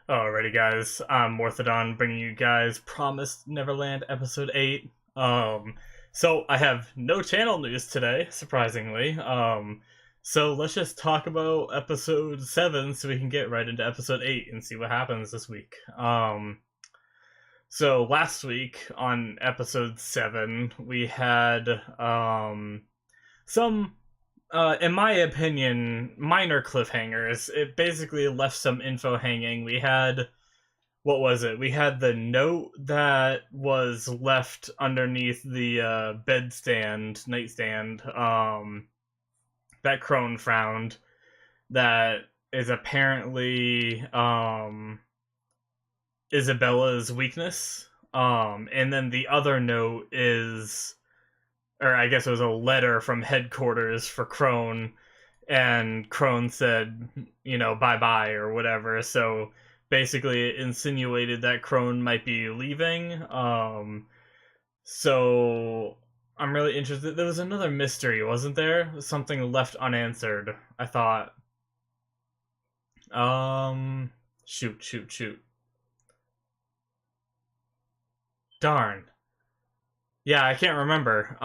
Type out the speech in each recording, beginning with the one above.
Alrighty, guys. I'm Morthadon, bringing you guys Promised Neverland episode 8. So I have no channel news today, surprisingly. So let's just talk about episode 7 so we can get right into episode 8 and see what happens this week. So last week on episode 7, we had some in my opinion, minor cliffhangers. It basically left some info hanging. We had, what was it? We had the note that was left underneath the nightstand, that Crone found, that is apparently Isabella's weakness. And then the other note is, or I guess it was a letter from headquarters for Crone, and Crone said, bye bye or whatever. So basically, it insinuated that Crone might be leaving. So I'm really interested. There was another mystery, wasn't there? Something left unanswered, I thought. Shoot. Darn. Yeah, I can't remember.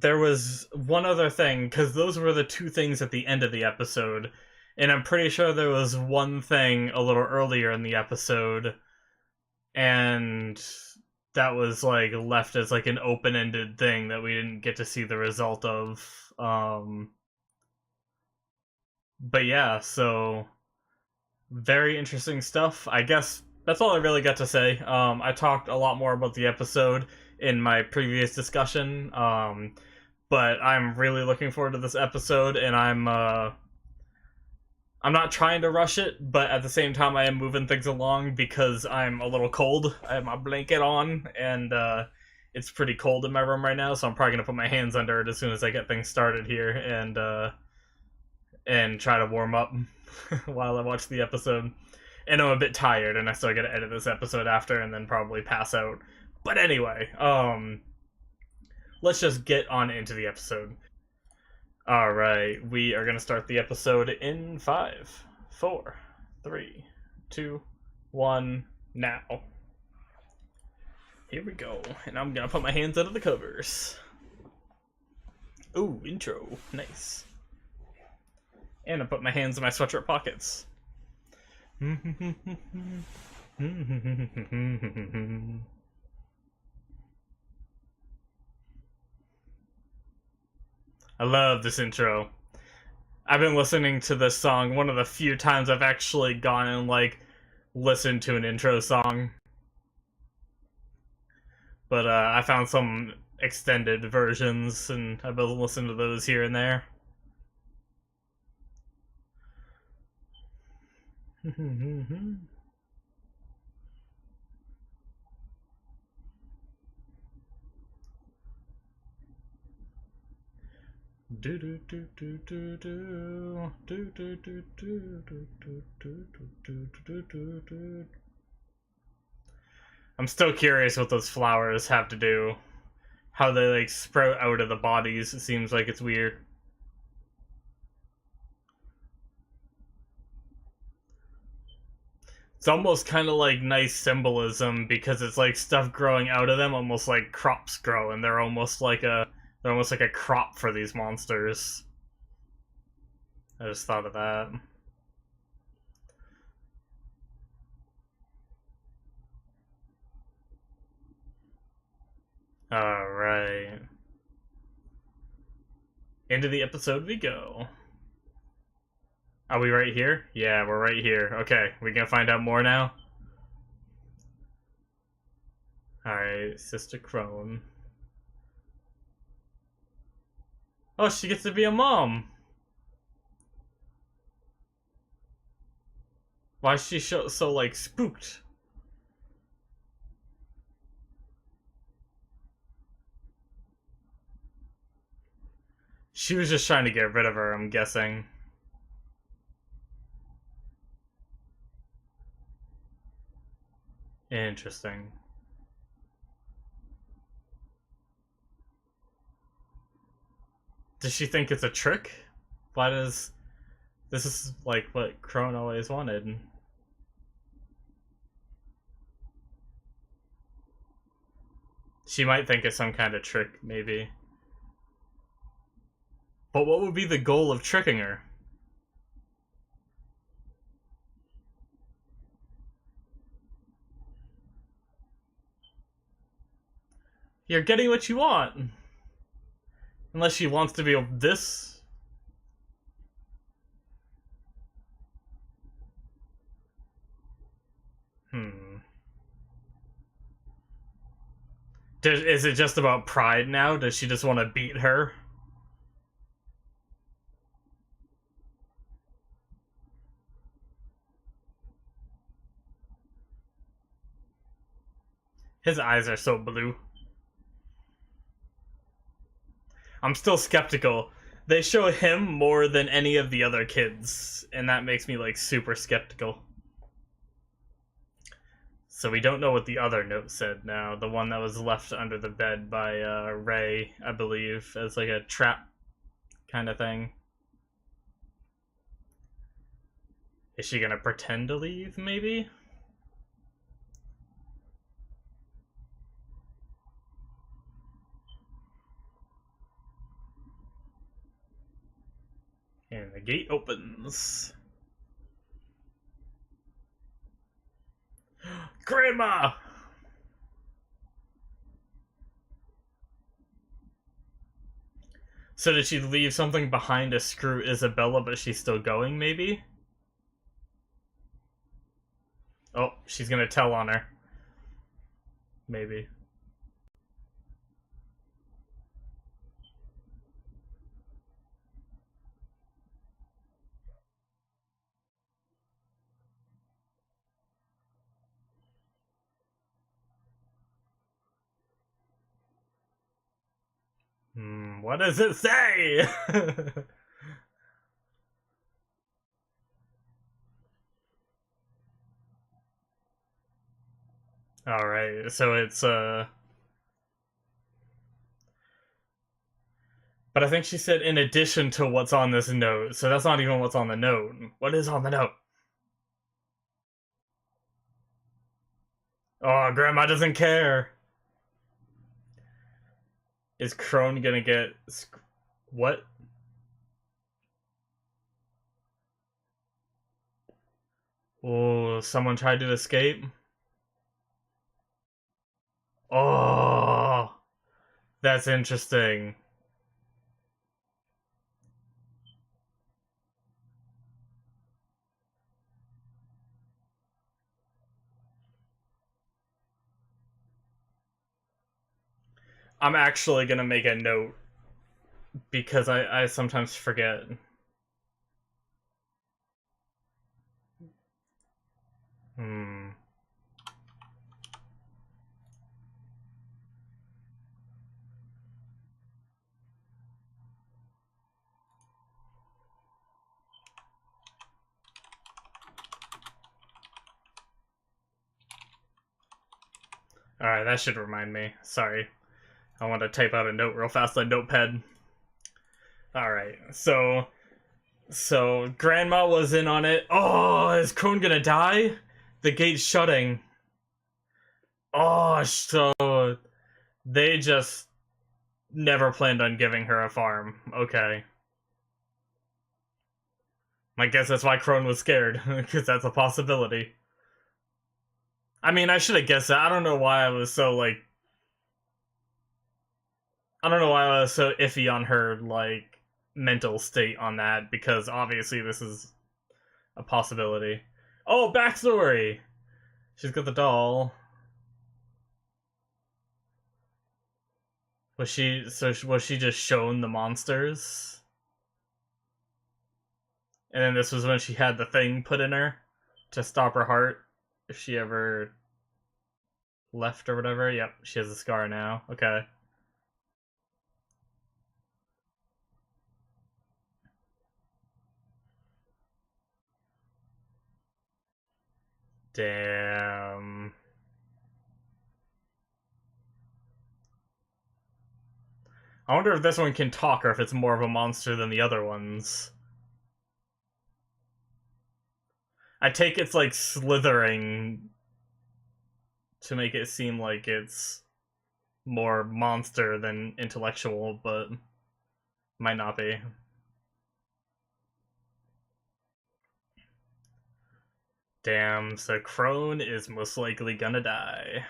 There was one other thing, because those were the two things at the end of the episode, and I'm pretty sure there was one thing a little earlier in the episode, and that was, left as, an open-ended thing that we didn't get to see the result of. But yeah, so, very interesting stuff. I guess that's all I really got to say. I talked a lot more about the episode in my previous discussion, but I'm really looking forward to this episode, and I'm not trying to rush it, but at the same time I am moving things along because I'm a little cold. I have my blanket on, and it's pretty cold in my room right now, so I'm probably gonna put my hands under it as soon as I get things started here, and try to warm up while I watch the episode. And I'm a bit tired, and I still gotta edit this episode after, and then probably pass out. But anyway, let's just get on into the episode. Alright, we are gonna start the episode in 5, 4, 3, 2, 1, now. Here we go, and I'm gonna put my hands under the covers. Ooh, intro, nice. And I put my hands in my sweatshirt pockets. I love this intro. I've been listening to this song one of the few times I've actually gone and listened to an intro song. But I found some extended versions, and I've been listening to those here and there. I'm still curious what those flowers have to do. How they sprout out of the bodies. It seems like it's weird. It's almost kind of nice symbolism because it's stuff growing out of them, almost like crops grow, and they're almost like a crop for these monsters. I just thought of that. Alright. Into the episode we go. Are we right here? Yeah, we're right here. Okay, we gonna find out more now? Alright, Sister Crone. Oh, she gets to be a mom! Why is she so spooked? She was just trying to get rid of her, I'm guessing. Interesting. Does she think it's a trick? Why does... This is what Crone always wanted. She might think it's some kind of trick, maybe. But what would be the goal of tricking her? You're getting what you want. Unless she wants to be this. Is it just about pride now? Does she just want to beat her? His eyes are so blue. I'm still skeptical. They show him more than any of the other kids, and that makes me, like, super skeptical. So we don't know what the other note said now. The one that was left under the bed by Ray, I believe, as like a trap kind of thing. Is she gonna pretend to leave, maybe? And the gate opens. Grandma! So did she leave something behind to screw Isabella, but she's still going, maybe? Oh, she's gonna tell on her. Maybe. What does it say? Alright, so it's, But I think she said in addition to what's on this note, so that's not even what's on the note. What is on the note? Oh, Grandma doesn't care. Is Crone gonna get... What? Oh, someone tried to escape? Oh, that's interesting. I'm actually gonna make a note because I sometimes forget. Alright, that should remind me. Sorry. I want to type out a note real fast on Notepad. Alright, so Grandma was in on it. Oh, is Crone gonna die? The gate's shutting. Oh, so they just never planned on giving her a farm. Okay. I guess that's why Crone was scared, because that's a possibility. I mean, I should have guessed that. I don't know why I was so, like... I don't know why I was so iffy on her, like, mental state on that, because obviously this is a possibility. Oh, backstory! She's got the doll. Was she just shown the monsters? And then this was when she had the thing put in her to stop her heart if she ever left or whatever. Yep, she has a scar now. Okay. Damn. I wonder if this one can talk or if it's more of a monster than the other ones. I take it's like slithering to make it seem like it's more monster than intellectual, but might not be. Damn, so Crone is most likely gonna die.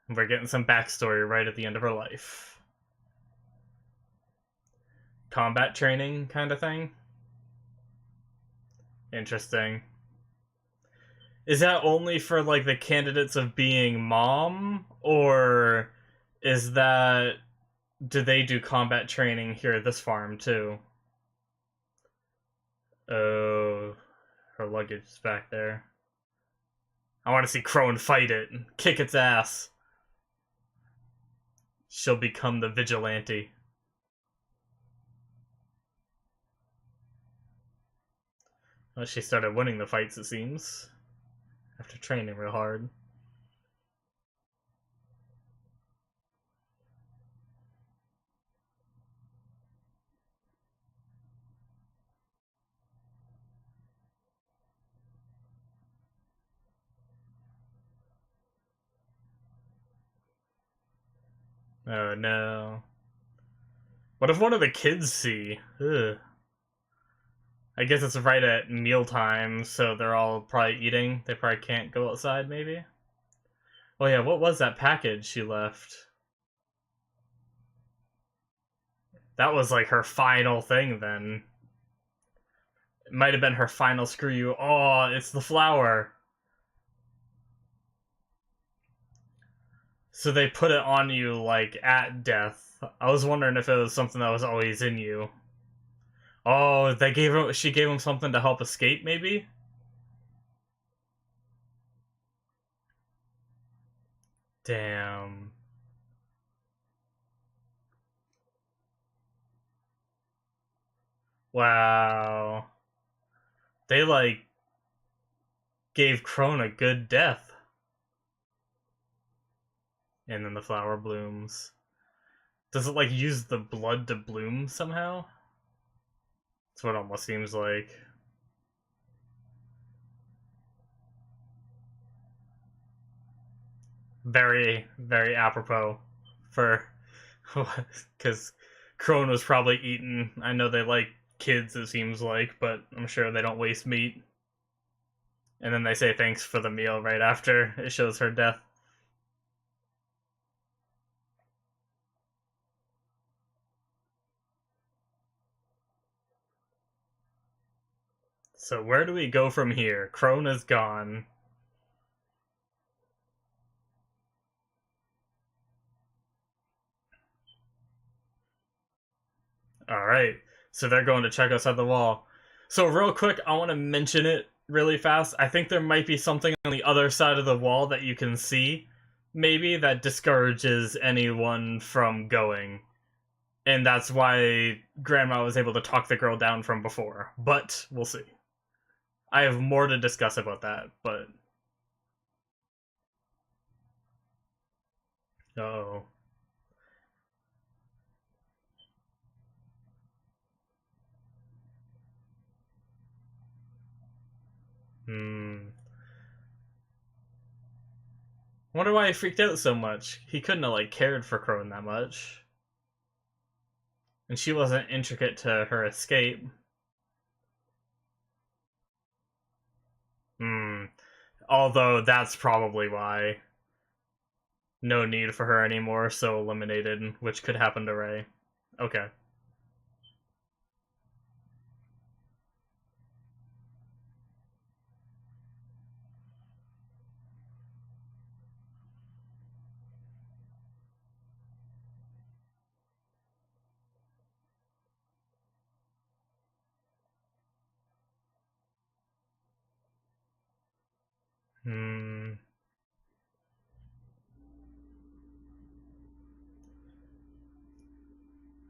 We're getting some backstory right at the end of her life. Combat training kind of thing? Interesting. Is that only for, like, the candidates of being mom? Or is that... do they do combat training here at this farm, too? Oh... her luggage is back there. I want to see Crone fight it and kick its ass. She'll become the vigilante. Well, she started winning the fights, it seems. After training real hard. Oh no. What if one of the kids see? Ugh. I guess it's right at mealtime, so they're all probably eating. They probably can't go outside, maybe? Oh yeah, what was that package she left? That was like her final thing then. It might have been her final screw you. Oh, it's the flower. So they put it on you, like, at death. I was wondering if it was something that was always in you. Oh, she gave him something to help escape, maybe? Damn. Wow. They, like, gave Crone a good death. And then the flower blooms. Does it, like, use the blood to bloom somehow? That's what it almost seems like. Very, very apropos for... because Crone was probably eaten. I know they like kids, it seems like, but I'm sure they don't waste meat. And then they say thanks for the meal right after it shows her death. So where do we go from here? Crone is gone. Alright, so they're going to check outside the wall. So real quick, I want to mention it really fast. I think there might be something on the other side of the wall that you can see, maybe, that discourages anyone from going. And that's why Grandma was able to talk the girl down from before. But, we'll see. I have more to discuss about that, but... Uh-oh. Wonder why he freaked out so much. He couldn't have, like, cared for Crone that much. And she wasn't intricate to her escape. Although, that's probably why. No need for her anymore, so eliminated, which could happen to Ray. Okay.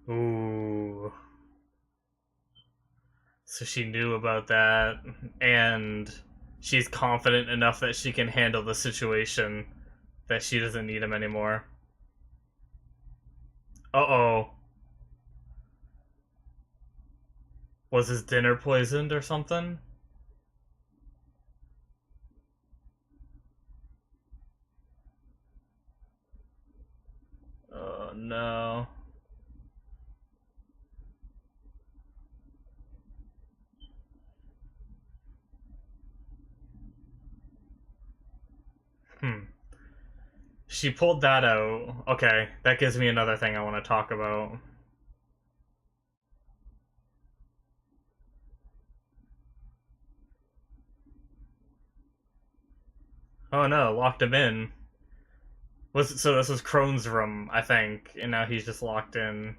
Ooh. So she knew about that, and she's confident enough that she can handle the situation, that she doesn't need him anymore. Uh-oh. Was his dinner poisoned or something? she pulled that out. Okay, that gives me another thing I want to talk about. Oh no, locked him in. So this was Crone's room, I think, and now he's just locked in.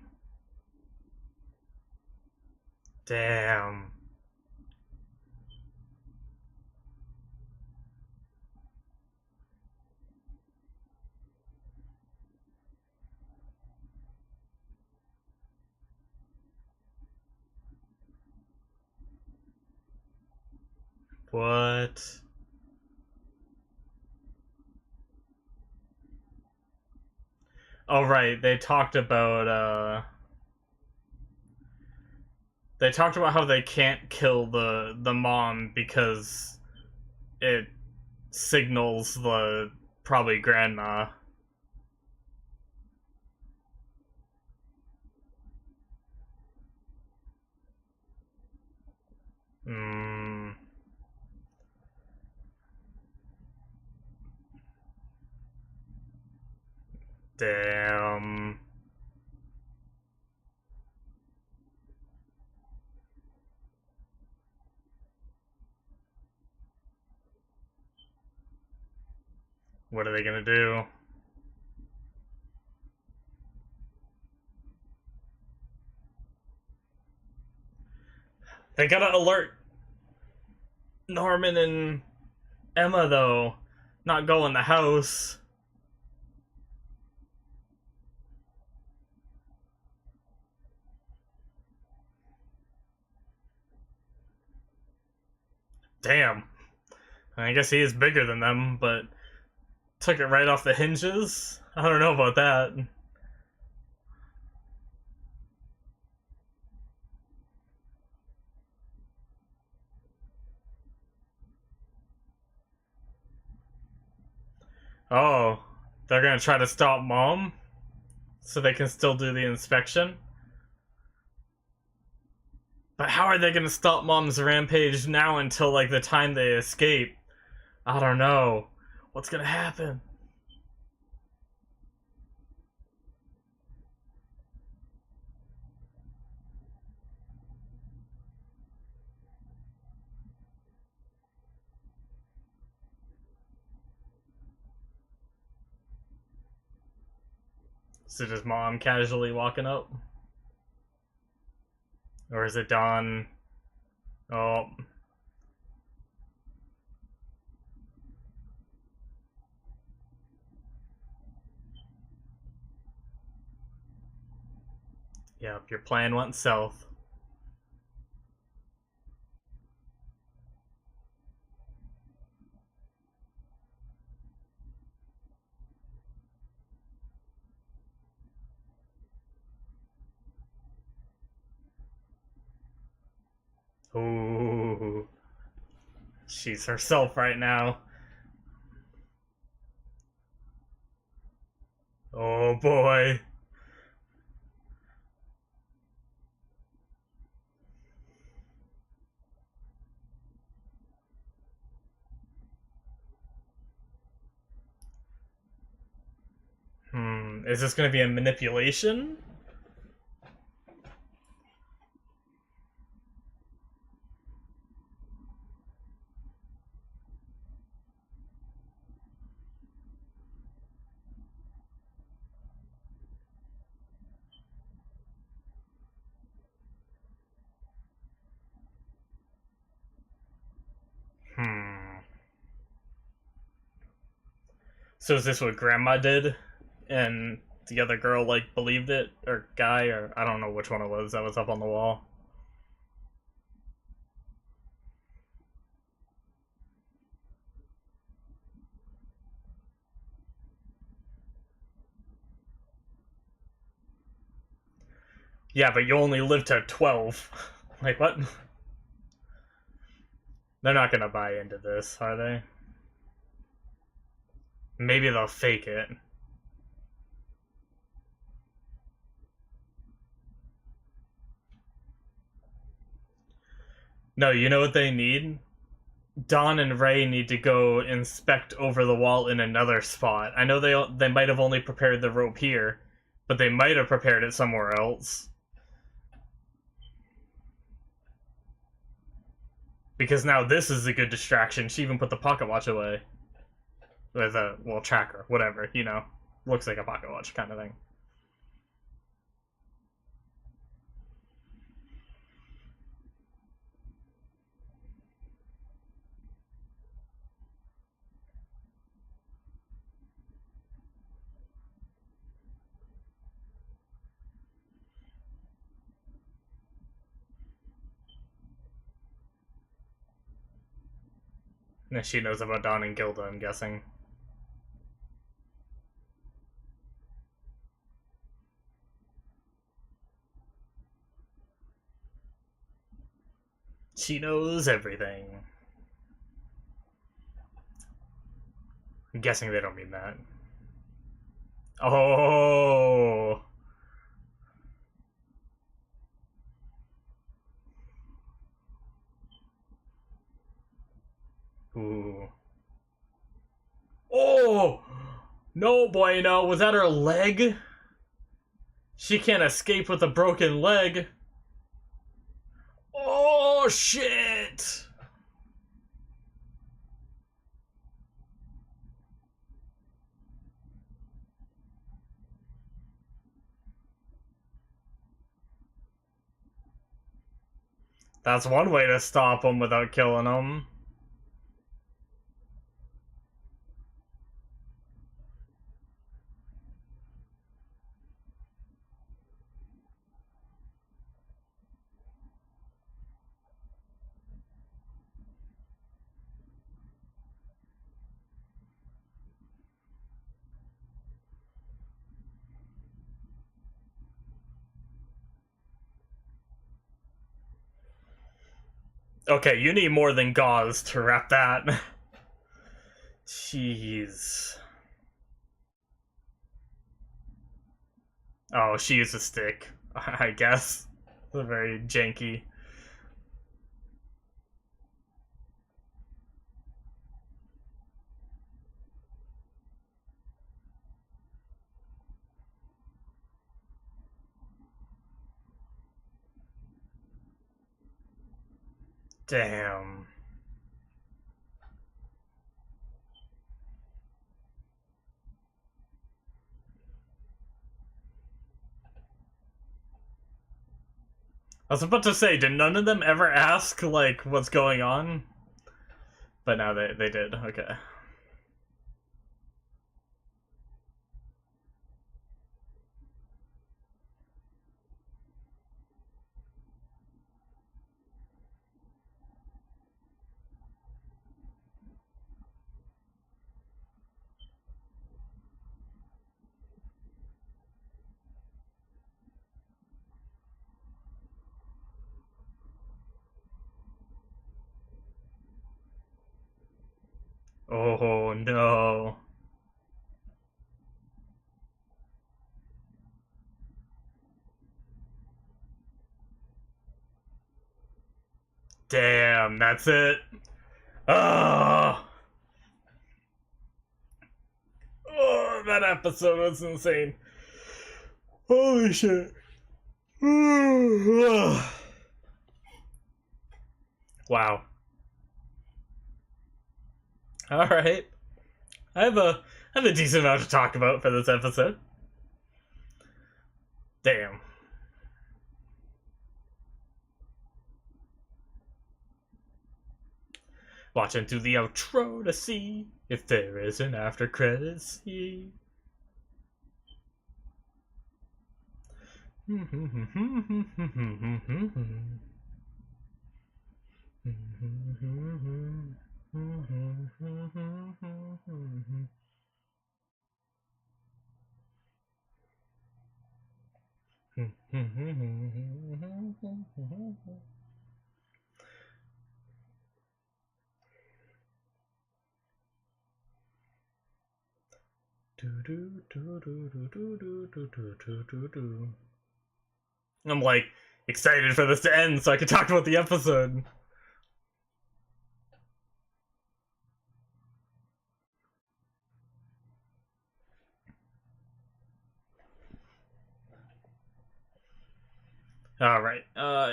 Damn. What? Oh right, they talked about how they can't kill the mom because it signals the probably grandma. Hmm. Damn. What are they gonna do? They gotta alert Norman and Emma though. Not go in the house. Damn. I guess he is bigger than them, but took it right off the hinges? I don't know about that. Oh, they're gonna try to stop Mom so they can still do the inspection? But how are they gonna stop Mom's rampage now until like the time they escape? I don't know. What's gonna happen? So just Mom casually walking up? Or is it Dawn? Oh. Yep, your plan went south. Ooh. She's herself right now. Oh boy. Is this gonna be a manipulation? Hmm. So is this what Grandma did? And the other girl, like, believed it? Or guy? Or I don't know which one it was that was up on the wall. Yeah, but you only live to 12. Like, what? They're not gonna buy into this, are they? Maybe they'll fake it. No, you know what they need? Dawn and Ray need to go inspect over the wall in another spot. I know they might have only prepared the rope here, but they might have prepared it somewhere else. Because now this is a good distraction. She even put the pocket watch away. With a, well, tracker, whatever, you know. Looks like a pocket watch kind of thing. And she knows about Dawn and Gilda, I'm guessing. She knows everything. I'm guessing they don't mean that. Oh! Ooh. Oh! No bueno, was that her leg? She can't escape with a broken leg. Oh, shit! That's one way to stop him without killing him. Okay, you need more than gauze to wrap that. Jeez. Oh, she used a stick, I guess. Very janky. Damn. I was about to say, did none of them ever ask, like, what's going on? But now they did, okay. Oh no. Damn, that's it. Oh, oh, that episode was insane. Holy shit. Wow. Alright. I have a decent amount to talk about for this episode. Damn. Watching through the outro to see if there is an after credits scene. I'm like excited for this to end so I can talk about the episode. Alright,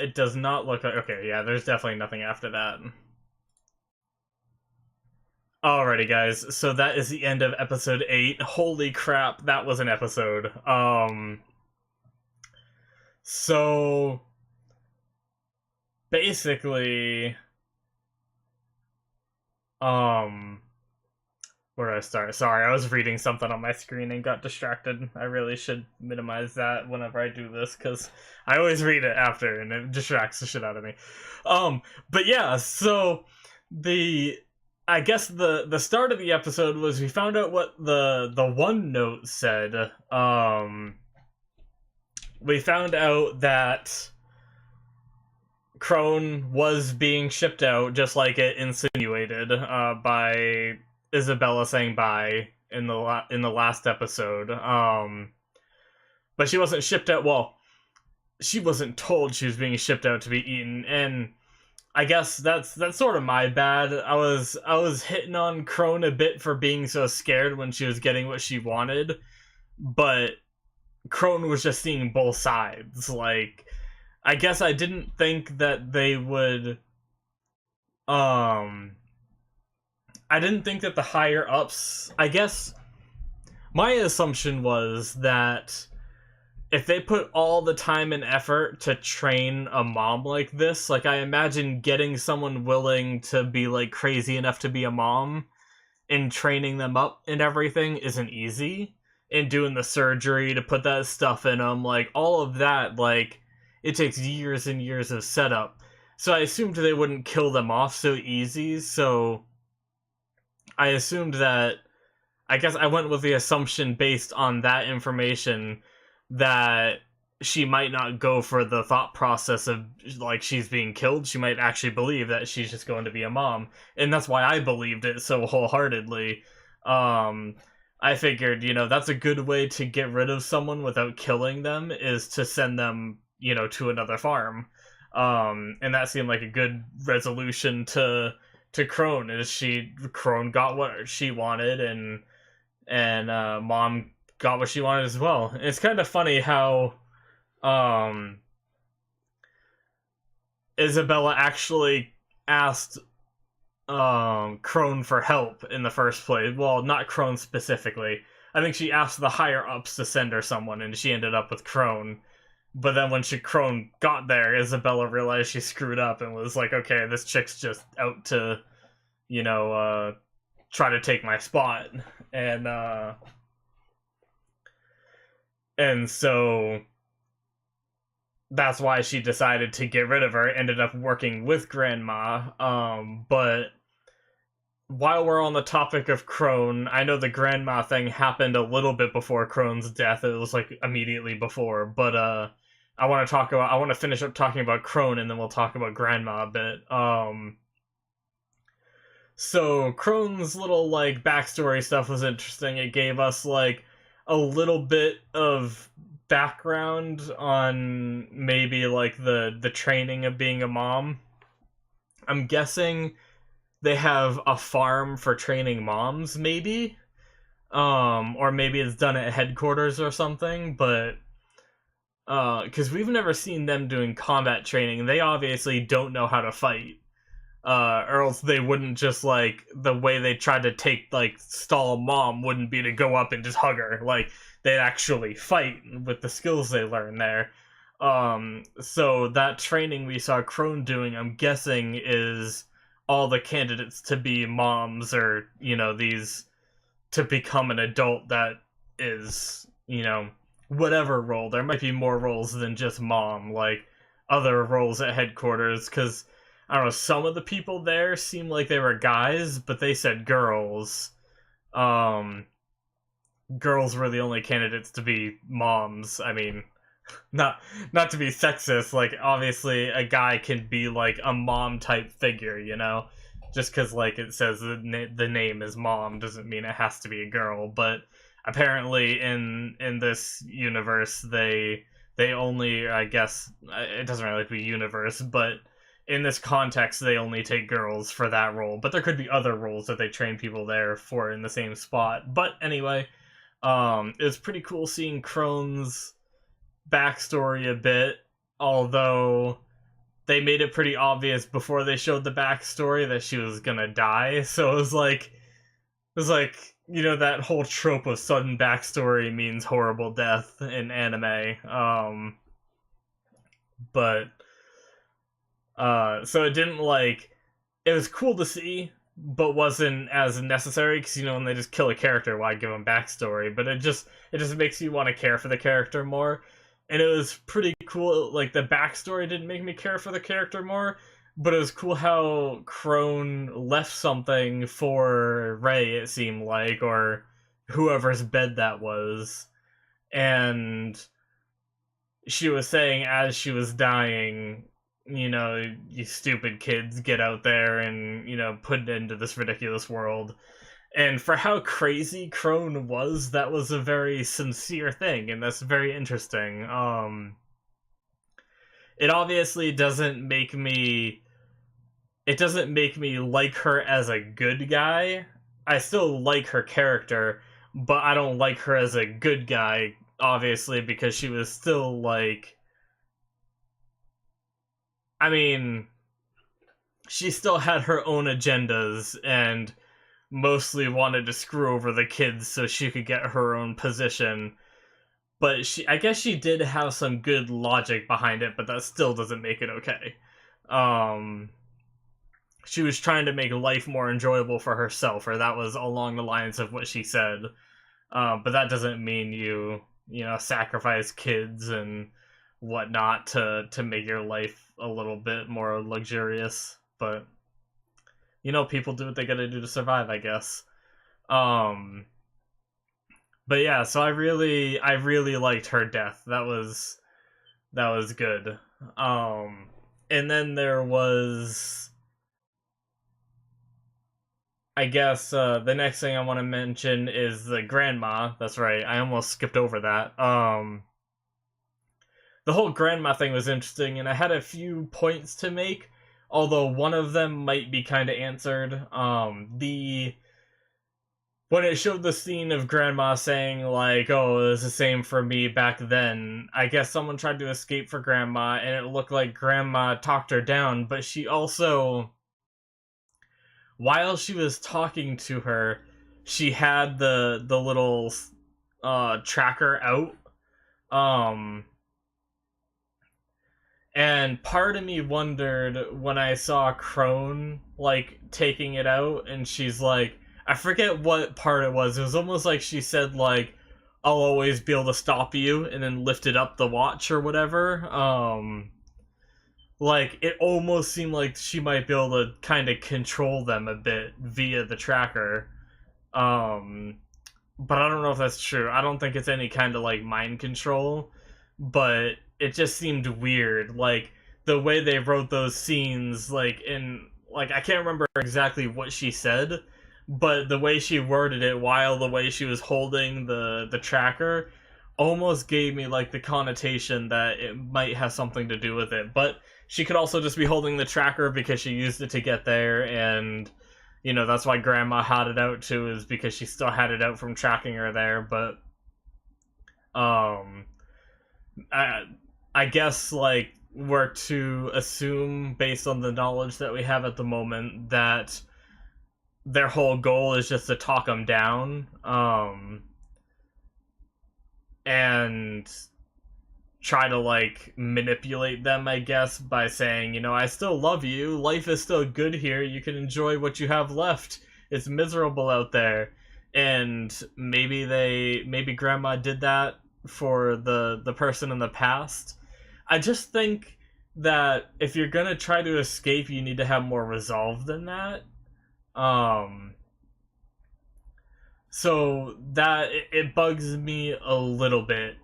it does not look like... Okay, yeah, there's definitely nothing after that. Alrighty, guys, so that is the end of episode 8. Holy crap, that was an episode. So... Basically... Where do I start? Sorry, I was reading something on my screen and got distracted. I really should minimize that whenever I do this, because I always read it after, and it distracts the shit out of me. But yeah, so... I guess the start of the episode was we found out what the one note said. We found out that Crone was being shipped out, just like it insinuated, by Isabella saying bye in the last episode. But she wasn't shipped out. Well, she wasn't told she was being shipped out to be eaten, and I guess that's sort of my bad. I was hitting on Crone a bit for being so scared when she was getting what she wanted, but Crone was just seeing both sides. Like, I guess I didn't think that they would. I didn't think that the higher ups. I guess my assumption was that if they put all the time and effort to train a mom like this, like, I imagine getting someone willing to be, like, crazy enough to be a mom and training them up and everything isn't easy. And doing the surgery to put that stuff in them, like, all of that, like, it takes years and years of setup. So I assumed they wouldn't kill them off so easy, so I assumed that... I guess I went with the assumption based on that information that she might not go for the thought process of, like, she's being killed. She might actually believe that she's just going to be a mom. And that's why I believed it so wholeheartedly. I figured, that's a good way to get rid of someone without killing them, is to send them, to another farm. And that seemed like a good resolution to Crone, is Crone got what she wanted, and Mom got what she wanted as well. It's kind of funny how Isabella actually asked Crone for help in the first place. Well, not Crone specifically. I think she asked the higher ups to send her someone, and she ended up with Crone. But then when Crone got there, Isabella realized she screwed up and was like, okay, this chick's just out to, try to take my spot. And so that's why she decided to get rid of her. Ended up working with Grandma. But while we're on the topic of Crone, I know the Grandma thing happened a little bit before Crone's death. It was like immediately before. But I want to finish up talking about Crone, and then we'll talk about Grandma a bit. So Crone's little, like, backstory stuff was interesting. It gave us, like, a little bit of background on maybe, like, the training of being a mom. I'm guessing they have a farm for training moms, maybe? Or maybe it's done at headquarters or something, but... because we've never seen them doing combat training. They obviously don't know how to fight. Or else they wouldn't just, like, the way they tried to stall Mom wouldn't be to go up and just hug her. Like, they'd actually fight with the skills they learn there. So that training we saw Crone doing, I'm guessing, is all the candidates to be moms, or, these, to become an adult that is, whatever role. There might be more roles than just mom, like other roles at headquarters, because I don't know, some of the people there seemed like they were guys, but they said girls. Girls were the only candidates to be moms. I mean, not to be sexist, like, obviously a guy can be, like, a mom type figure, just because, like, it says the name is Mom doesn't mean it has to be a girl. But apparently in this universe they only, I guess, it doesn't really have to be universe, but in this context they only take girls for that role. But there could be other roles that they train people there for in the same spot. But anyway, it was pretty cool seeing Crone's backstory a bit. although they made it pretty obvious before they showed the backstory that she was gonna die. So it was like that whole trope of sudden backstory means horrible death in anime. But so it didn't like it was cool to see, but wasn't as necessary because when they just kill a character, why give them backstory? But it just makes you want to care for the character more, and it was pretty cool. Like the backstory didn't make me care for the character more, but it was cool how Crone left something for Ray. It seemed like, or whoever's bed that was, and she was saying as she was dying, you stupid kids, get out there and, put it into this ridiculous world. And for how crazy Crone was, that was a very sincere thing, and that's very interesting. It obviously doesn't make me like her as a good guy. I still like her character, but I don't like her as a good guy, obviously, because she was still like, I mean, she still had her own agendas and mostly wanted to screw over the kids so she could get her own position. But I guess she did have some good logic behind it, but that still doesn't make it okay. She was trying to make life more enjoyable for herself, or that was along the lines of what she said. But that doesn't mean sacrifice kids and whatnot to make your life a little bit more luxurious. But people do what they gotta do to survive, I guess. But yeah, so I really liked her death. That was good. And then there was, I guess, the next thing I want to mention is the grandma. That's right, I almost skipped over that. The whole grandma thing was interesting, and I had a few points to make, although one of them might be kind of answered. When it showed the scene of grandma saying, like, oh, it was the same for me back then, I guess someone tried to escape for grandma, and it looked like grandma talked her down, but she also, while she was talking to her, she had the little tracker out. Um, and part of me wondered when I saw Crone, like, taking it out, and she's like, I forget what part it was. It was almost like she said, like, I'll always be able to stop you, and then lifted up the watch or whatever. Like, it almost seemed like she might be able to kind of control them a bit via the tracker. Um, but I don't know if that's true. I don't think it's any kind of, like, mind control, but it just seemed weird. Like, the way they wrote those scenes, like, I can't remember exactly what she said, but the way she worded it while the way she was holding the tracker almost gave me, like, the connotation that it might have something to do with it. But she could also just be holding the tracker because she used it to get there, and that's why grandma had it out too, is because she still had it out from tracking her there. But um I guess, like, we're to assume, based on the knowledge that we have at the moment, that their whole goal is just to talk them down, and try to, like, manipulate them, I guess, by saying, I still love you, life is still good here, you can enjoy what you have left, it's miserable out there. And maybe grandma did that for the person in the past. I just think that if you're gonna try to escape, you need to have more resolve than that. So that it bugs me a little bit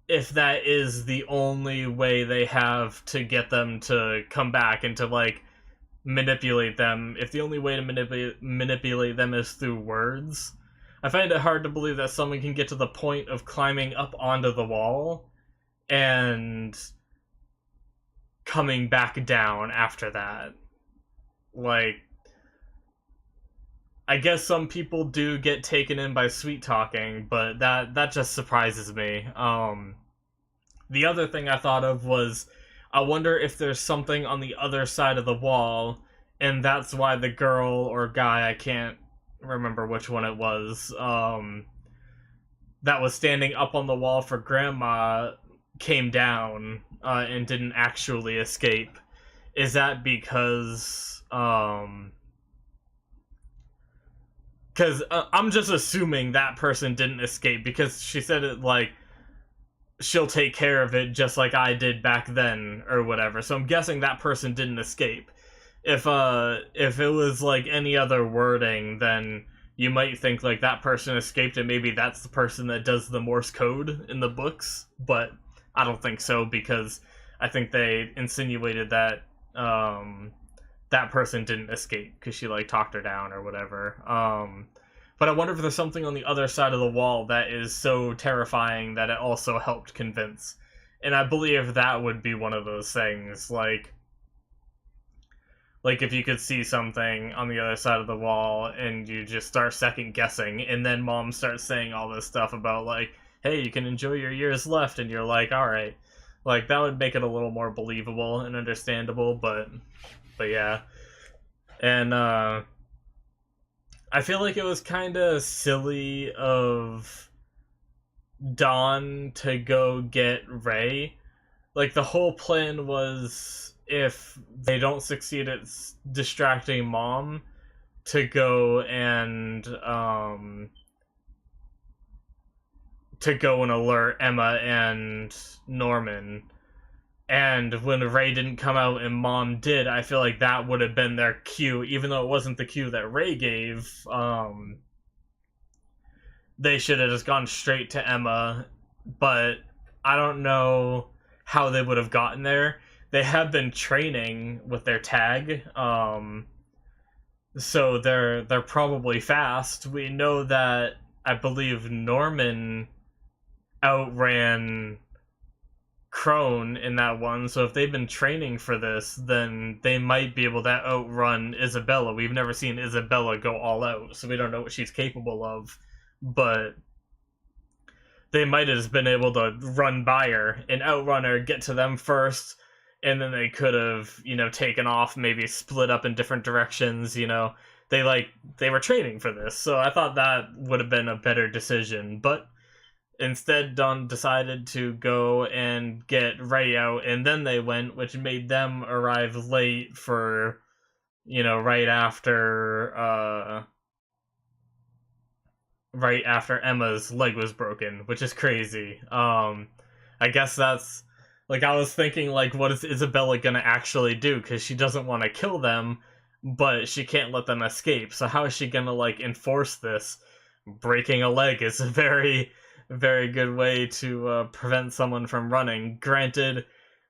if that is the only way they have to get them to come back and to, like, manipulate them. If the only way to manipulate them is through words, I find it hard to believe that someone can get to the point of climbing up onto the wall and coming back down after that. Like, I guess some people do get taken in by sweet talking, but that just surprises me. The other thing I thought of was, I wonder if there's something on the other side of the wall, and that's why the girl or guy, I can't remember which one it was, that was standing up on the wall for Grandma came down and didn't actually escape. Is that because I'm just assuming that person didn't escape because she said it like she'll take care of it just like I did back then or whatever. So I'm guessing that person didn't escape. If it was like any other wording, then you might think like that person escaped and maybe that's the person that does the Morse code in the books, but I don't think so because I think they insinuated that that person didn't escape because she like talked her down or whatever. But I wonder if there's something on the other side of the wall that is so terrifying that it also helped convince. And I believe that would be one of those things, like if you could see something on the other side of the wall and you just start second guessing, and then Mom starts saying all this stuff about like, hey, you can enjoy your years left, and you're like, all right, like that would make it a little more believable and understandable. But yeah, and I feel like it was kind of silly of Dawn to go get Ray. Like the whole plan was, if they don't succeed at distracting Mom, to go and alert Emma and Norman. And when Ray didn't come out and Mom did, I feel like that would have been their cue, even though it wasn't the cue that Ray gave. They should have just gone straight to Emma, but I don't know how they would have gotten there. They have been training with their tag, so they're probably fast. We know that I believe Norman outran Crone in that one, so if they've been training for this, then they might be able to outrun Isabella. We've never seen Isabella go all out, so we don't know what she's capable of, but they might have just been able to run by her and outrun her, get to them first, and then they could have, taken off, maybe split up in different directions, They were training for this, so I thought that would have been a better decision, but instead, Dawn decided to go and get Ray out, and then they went, which made them arrive late for, right after Emma's leg was broken, which is crazy. I guess that's, like, I was thinking, like, what is Isabella gonna actually do? Because she doesn't want to kill them, but she can't let them escape, so how is she gonna, like, enforce this? Breaking a leg is a very good way to prevent someone from running. Granted,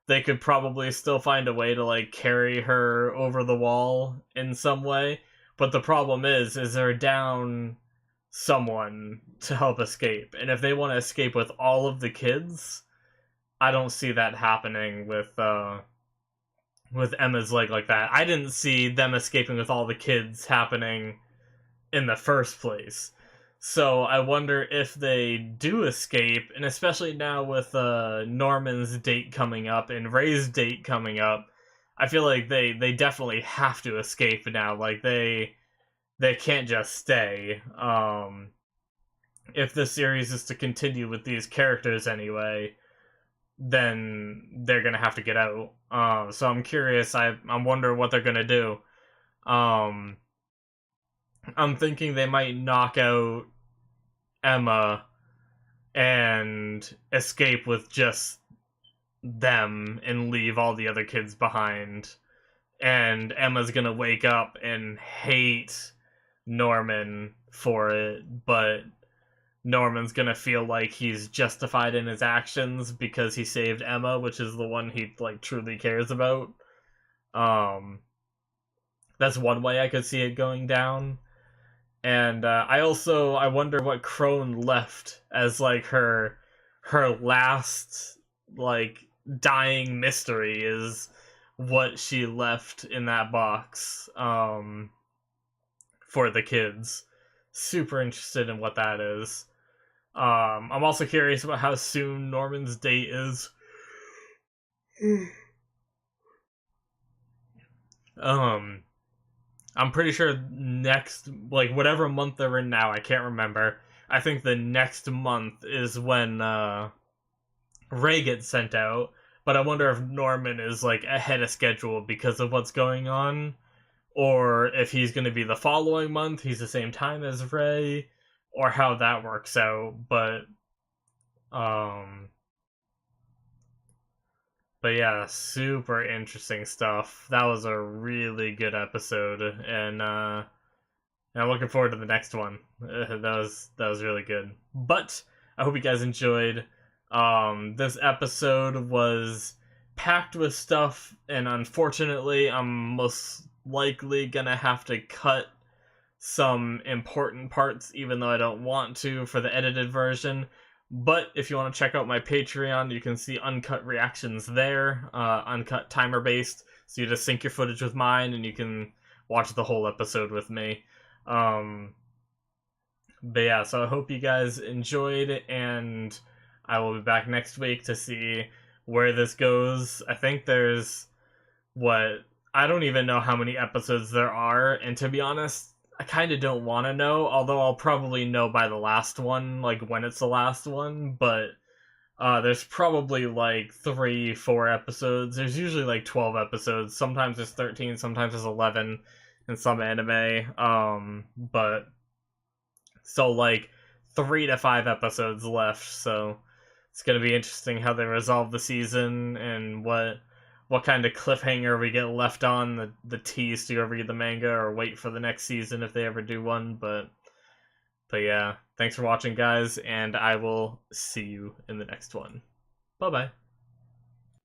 they could probably still find a way to like carry her over the wall in some way, but the problem is they're down someone to help escape, and if they want to escape with all of the kids, I don't see that happening with Emma's leg like that. I didn't see them escaping with all the kids happening in the first place. So I wonder if they do escape, and especially now with Norman's date coming up and Ray's date coming up, I feel like they definitely have to escape now. Like they can't just stay. If the series is to continue with these characters anyway, then they're gonna have to get out. So I'm curious. I'm wondering what they're gonna do. I'm thinking they might knock out Emma and escape with just them and leave all the other kids behind. And Emma's gonna wake up and hate Norman for it, but Norman's gonna feel like he's justified in his actions because he saved Emma, which is the one he like truly cares about. That's one way I could see it going down. And I wonder what Crone left as like her last like dying mystery is what she left in that box for the kids. Super interested in what that is. I'm also curious about how soon Norman's date is. I'm pretty sure next, like, whatever month they're in now, I can't remember. I think the next month is when Ray gets sent out, but I wonder if Norman is like ahead of schedule because of what's going on, or if he's going to be the following month, he's the same time as Ray, or how that works out. Um, but yeah, super interesting stuff. That was a really good episode, and I'm looking forward to the next one. That was really good. But I hope you guys enjoyed. This episode was packed with stuff, and unfortunately, I'm most likely gonna have to cut some important parts, even though I don't want to, for the edited version. But if you want to check out my Patreon, you can see uncut reactions there, uncut timer based. So you just sync your footage with mine, and you can watch the whole episode with me. Um, but yeah, so I hope you guys enjoyed, and I will be back next week to see where this goes. I think there's what I don't even know how many episodes there are, and to be honest, I kind of don't want to know, although I'll probably know by the last one, like when it's the last one, but there's probably like 3, 4 episodes. There's usually like 12 episodes. Sometimes there's 13, sometimes there's 11 in some anime. But so like 3 to 5 episodes left. So it's gonna be interesting how they resolve the season and what kind of cliffhanger we get left on the tease to go read the manga or wait for the next season if they ever do one. But yeah, thanks for watching, guys, and I will see you in the next one. Bye bye.